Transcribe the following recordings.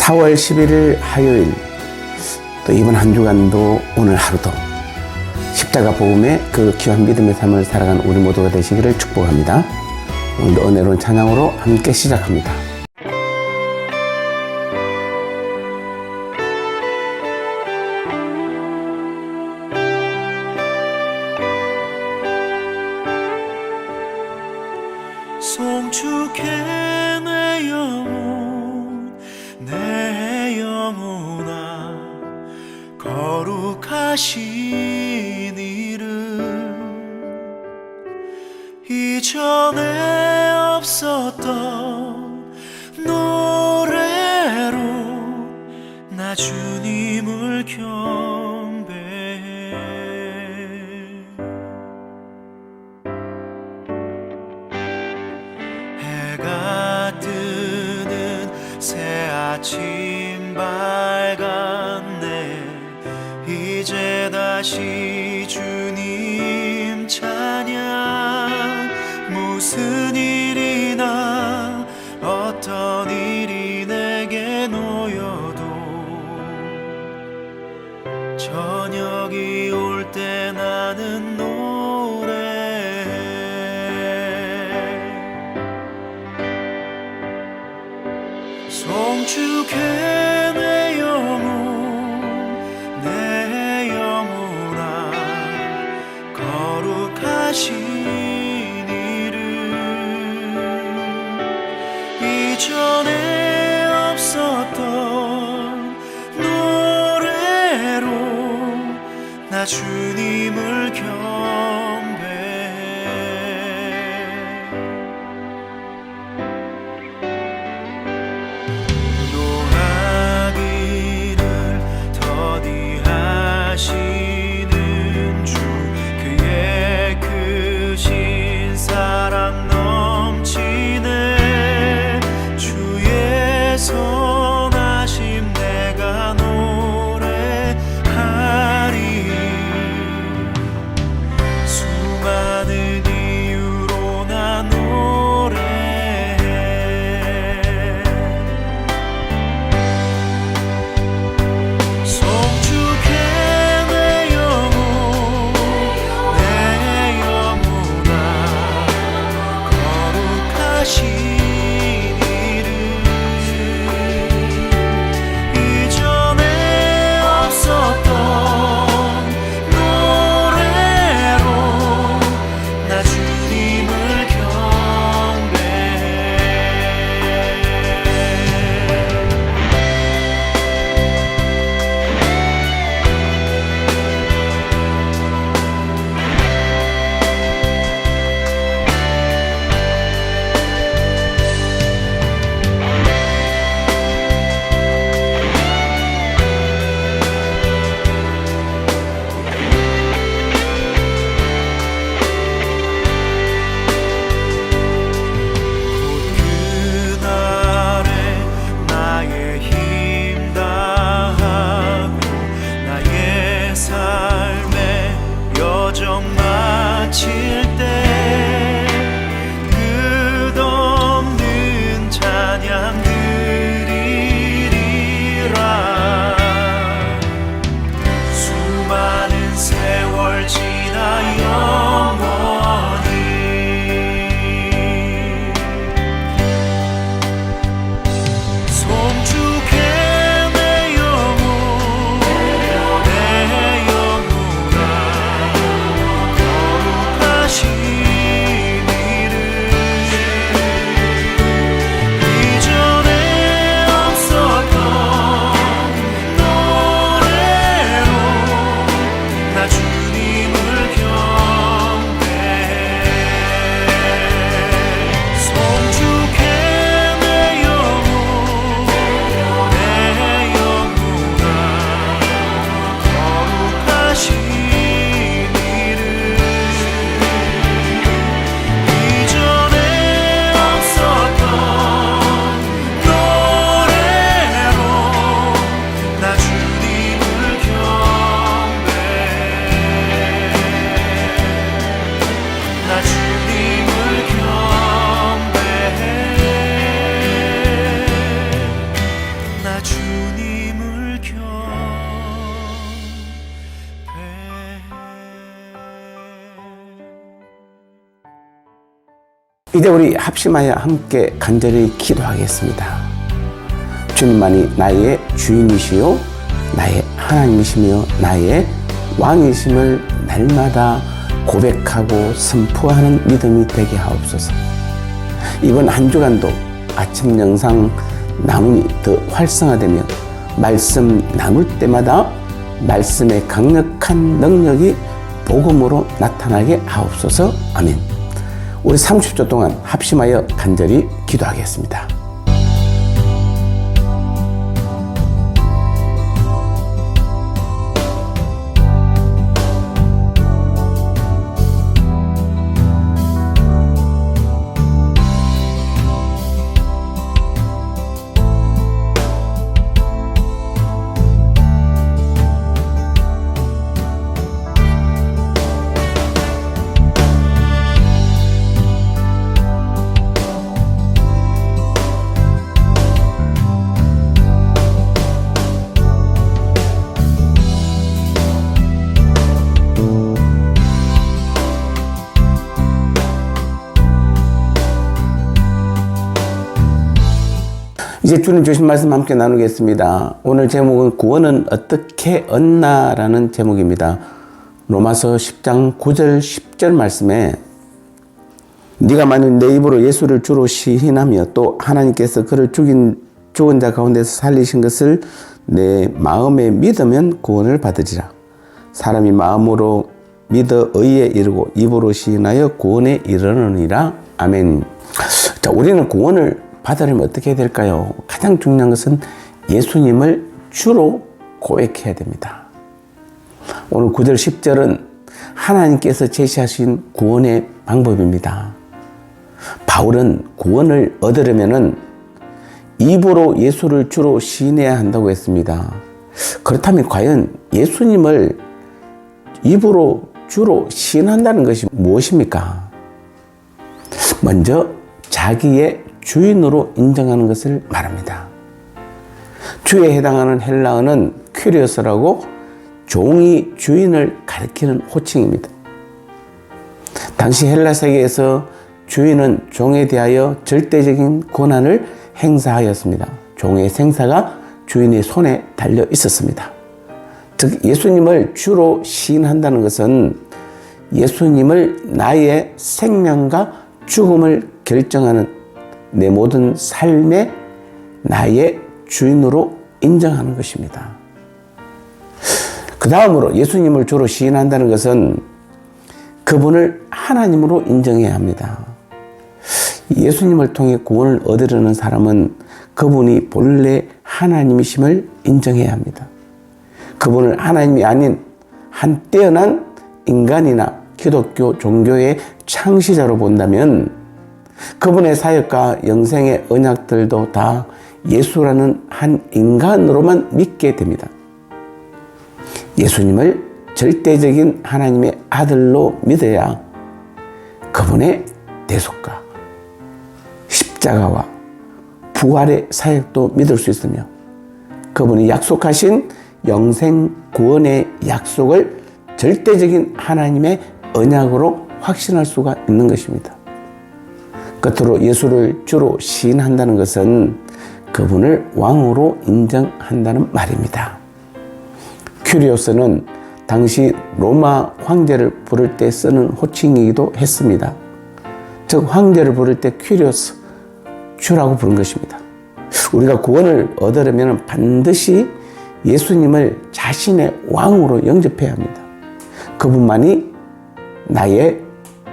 4월 11일 화요일, 또 이번 한 주간도 오늘 하루도 십자가 복음의 그 귀한 믿음의 삶을 살아가는 우리 모두가 되시기를 축복합니다. 오늘도 은혜로운 찬양으로 함께 시작합니다. 송축해 내 영혼 내 영혼아 거룩하신 이름 이전에 없었던 노래로 나 주님을 경배해 해가 뜨는 새 아침 밝았네 이제 다시 주님 찬양 무슨 일이나 어떤 일이 내게 놓여도 저녁이 올 때 나는 송축해 내 영혼 내 영혼아 거룩하신 이름 이전에 없었던 노래로 나 주님을 경배해 하시는 주 그의 크신 사랑 넘치네 주의 선하심 내가 노래하리 이제 우리 합심하여 함께 간절히 기도하겠습니다. 주님만이 나의 주인이시요 나의 하나님이시며 나의 왕이심을 날마다 고백하고 선포하는 믿음이 되게 하옵소서. 이번 한 주간도 아침 영상 나눔이 더 활성화되며 말씀 나눌 때마다 말씀의 강력한 능력이 복음으로 나타나게 하옵소서. 아멘. 우리 30초 동안 합심하여 간절히 기도하겠습니다. 이제 주님 주신 말씀 함께 나누겠습니다. 오늘 제목은 구원은 어떻게 얻나라는 제목입니다. 로마서 10장 9절 10절 말씀에 네가 만일 내 입으로 예수를 주로 시인하며 또 하나님께서 그를 죽은 자 가운데서 살리신 것을 내 마음에 믿으면 구원을 받으리라. 사람이 마음으로 믿어 의에 이르고 입으로 시인하여 구원에 이르느니라. 아멘. 자, 우리는 구원을 받으려면 어떻게 해야 될까요? 가장 중요한 것은 예수님을 주로 고백해야 됩니다. 오늘 9절 10절은 하나님께서 제시하신 구원의 방법입니다. 바울은 구원을 얻으려면 입으로 예수를 주로 시인해야 한다고 했습니다. 그렇다면 과연 예수님을 입으로 주로 시인한다는 것이 무엇입니까? 먼저 자기의 주인으로 인정하는 것을 말합니다. 주에 해당하는 헬라어는 큐리오스라고 종이 주인을 가리키는 호칭입니다. 당시 헬라 세계에서 주인은 종에 대하여 절대적인 권한을 행사하였습니다. 종의 생사가 주인의 손에 달려 있었습니다. 즉 예수님을 주로 시인한다는 것은 예수님을 나의 생명과 죽음을 결정하는 내 모든 삶의 나의 주인으로 인정하는 것입니다. 그 다음으로 예수님을 주로 시인한다는 것은 그분을 하나님으로 인정해야 합니다. 예수님을 통해 구원을 얻으려는 사람은 그분이 본래 하나님이심을 인정해야 합니다. 그분을 하나님이 아닌 한 뛰어난 인간이나 기독교 종교의 창시자로 본다면 그분의 사역과 영생의 언약들도 다 예수라는 한 인간으로만 믿게 됩니다. 예수님을 절대적인 하나님의 아들로 믿어야 그분의 대속과 십자가와 부활의 사역도 믿을 수 있으며 그분이 약속하신 영생 구원의 약속을 절대적인 하나님의 언약으로 확신할 수가 있는 것입니다. 끝으로 예수를 주로 시인한다는 것은 그분을 왕으로 인정한다는 말입니다. 큐리오스는 당시 로마 황제를 부를 때 쓰는 호칭이기도 했습니다. 즉 황제를 부를 때 큐리오스, 주라고 부른 것입니다. 우리가 구원을 얻으려면 반드시 예수님을 자신의 왕으로 영접해야 합니다. 그분만이 나의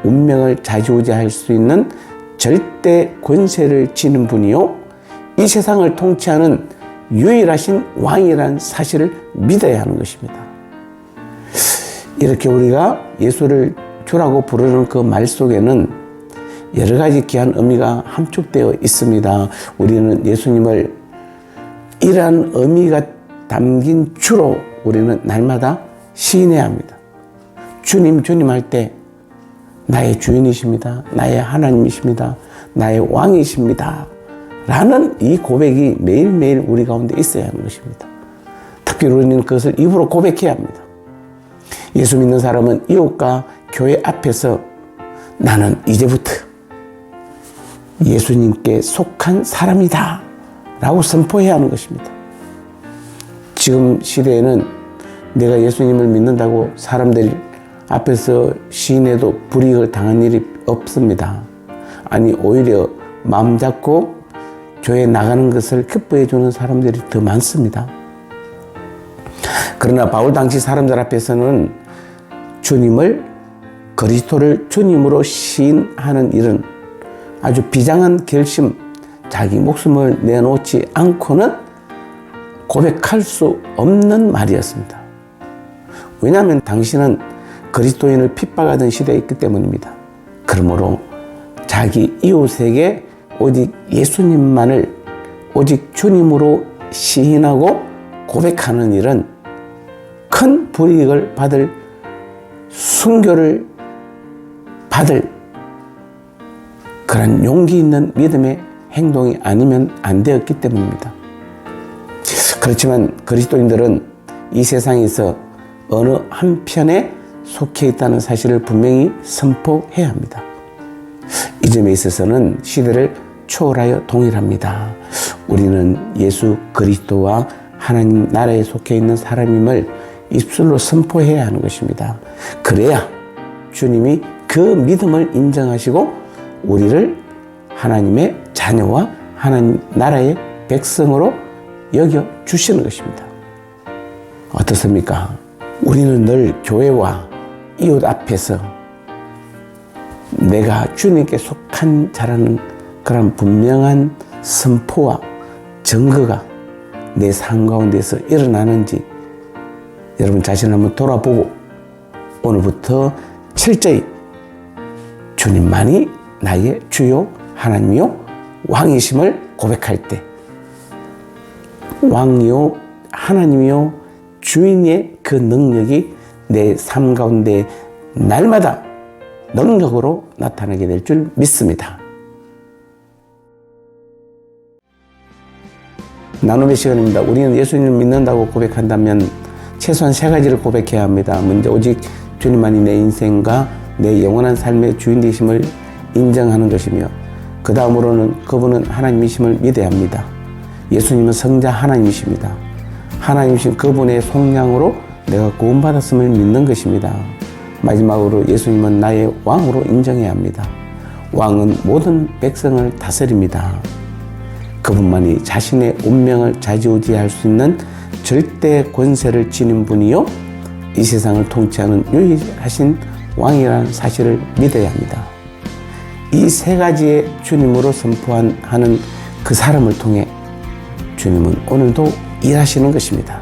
운명을 좌지우지할 수 있는 절대 권세를 지닌 분이요 이 세상을 통치하는 유일하신 왕이라는 사실을 믿어야 하는 것입니다. 이렇게 우리가 예수를 주라고 부르는 그 말 속에는 여러 가지 귀한 의미가 함축되어 있습니다. 우리는 예수님을 이러한 의미가 담긴 주로 우리는 날마다 시인해야 합니다. 주님, 주님 할 때 나의 주인이십니다. 나의 하나님이십니다. 나의 왕이십니다. 라는 이 고백이 매일매일 우리 가운데 있어야 하는 것입니다. 특히 우리는 그것을 입으로 고백해야 합니다. 예수 믿는 사람은 이웃과 교회 앞에서 나는 이제부터 예수님께 속한 사람이다 라고 선포해야 하는 것입니다. 지금 시대에는 내가 예수님을 믿는다고 사람들 앞에서 시인해도 불이익을 당한 일이 없습니다. 아니 오히려 마음 잡고 교회에 나가는 것을 기뻐해 주는 사람들이 더 많습니다. 그러나 바울 당시 사람들 앞에서는 주님을 그리스도를 주님으로 시인하는 일은 아주 비장한 결심, 자기 목숨을 내놓지 않고는 고백할 수 없는 말이었습니다. 왜냐하면 당시는 그리스도인을 핍박하던 시대였기 때문입니다. 그러므로 자기 이웃에게 오직 예수님만을 오직 주님으로 시인하고 고백하는 일은 큰 불이익을 받을 순교를 받을 그런 용기 있는 믿음의 행동이 아니면 안 되었기 때문입니다. 그렇지만 그리스도인들은 이 세상에서 어느 한편에 속해 있다는 사실을 분명히 선포해야 합니다. 이 점에 있어서는 시대를 초월하여 동일합니다. 우리는 예수 그리스도와 하나님 나라에 속해 있는 사람임을 입술로 선포해야 하는 것입니다. 그래야 주님이 그 믿음을 인정하시고 우리를 하나님의 자녀와 하나님 나라의 백성으로 여겨 주시는 것입니다. 어떻습니까? 우리는 늘 교회와 이웃 앞에서 내가 주님께 속한 자라는 그런 분명한 선포와 증거가 내 삶 가운데서 일어나는지 여러분 자신을 한번 돌아보고 오늘부터 철저히 주님만이 나의 주요 하나님이요 왕이심을 고백할 때 왕이요 하나님이요 주인의 그 능력이 내 삶 가운데 날마다 능력으로 나타나게 될 줄 믿습니다. 나눔의 시간입니다. 우리는 예수님을 믿는다고 고백한다면 최소한 3가지를 고백해야 합니다. 먼저 오직 주님만이 내 인생과 내 영원한 삶의 주인 되심을 인정하는 것이며 그 다음으로는 그분은 하나님이심을 믿어야 합니다. 예수님은 성자 하나님이십니다. 하나님이신 그분의 속량으로 내가 구원받았음을 믿는 것입니다. 마지막으로 예수님은 나의 왕으로 인정해야 합니다. 왕은 모든 백성을 다스립니다. 그분만이 자신의 운명을 좌지우지할 수 있는 절대 권세를 지닌 분이요 이 세상을 통치하는 유일하신 왕이라는 사실을 믿어야 합니다. 이 3가지의 주님으로 선포하는 그 사람을 통해 주님은 오늘도 일하시는 것입니다.